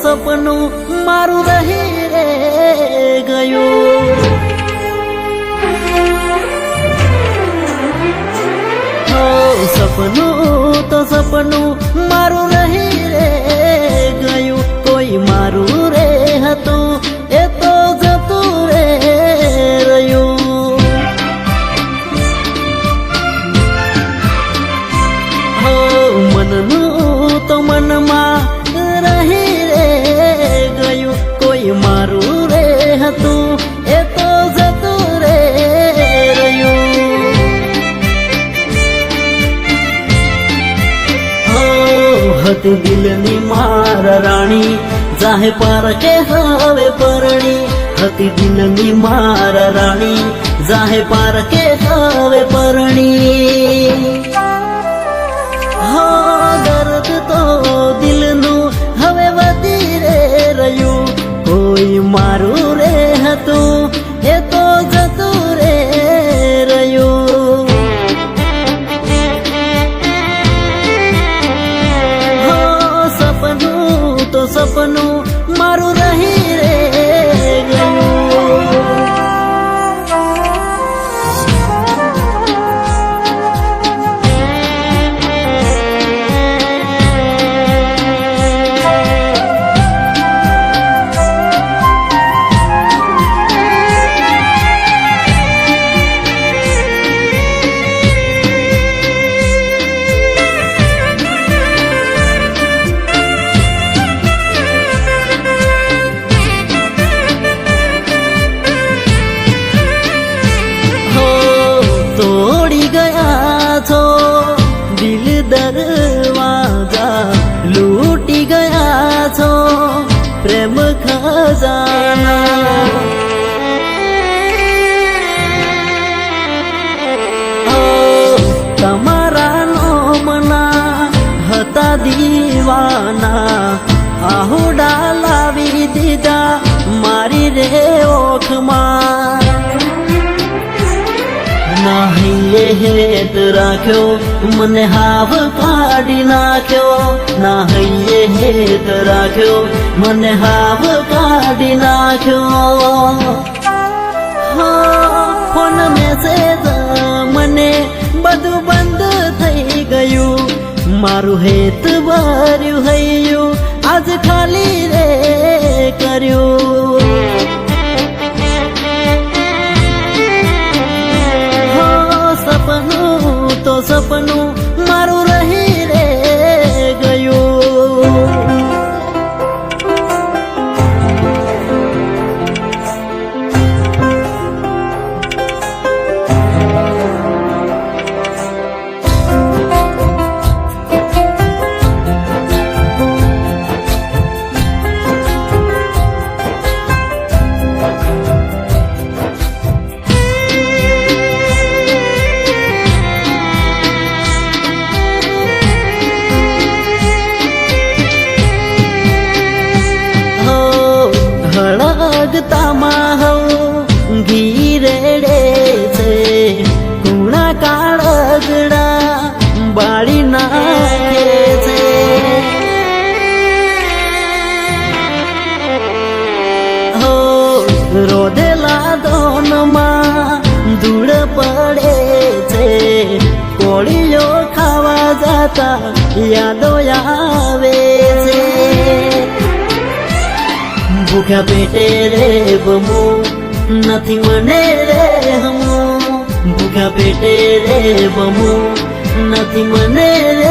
સપનું મારું રહી રે ગયું. સપનું તો સપનું મારું રહી રે ગયું. કોઈ મારું રે હતું એ તો જતું રે રહ્યું. હો મનનું તો મનમાં રહી રે ગયું. કોઈ મારું રે હતું એ તો જતું રે રહ્યું. હતી દિલની મારા રાણી જાહે પારકે હવે પરણી. હતી દિલની મારા રાણી જાહે પારકે હવે પરણી. હા દર્દ તો દિલનું હવે વધી રે રહ્યું. કોઈ મારું રે હતું એ તો જતું રે રહ્યું. તો સપનું મારું રહી રે ગયું. તોડી ગયા છો દિલ દરવાજા, લૂટી ગયા છો પ્રેમ ખજાના. તમારા નોમના હતા દીવાના, આહુડા લાવી દીધા મારી રે ઓખમાં. નાહીએ હેત રાખ્યો મને હાવ કાઢી નાખ્યો. નાહીએ હેત રાખ્યો મને હાવ કાઢી નાખ્યો. ફોન મેસેજ મને બધું બંધ થઈ ગયું. મારું હેત ભર્યું હૈયું આજ ખાલી રે કર્યું. સપનું તો સપનું મારું રહી રે ગયું. હળગતામાં હવ ઘી રેડે છે, કુણા કાળગડા બાળી નાખે છે. હો રોધેલા દોનમાં ધૂળ પડે છે. કોળીઓ ખાવા જતા યાદો આવે છે. ભૂખ્યા પેટે રે બમું નથી મને રે હમું. ભૂખ્યા પેટે રે બમું નથી મને રે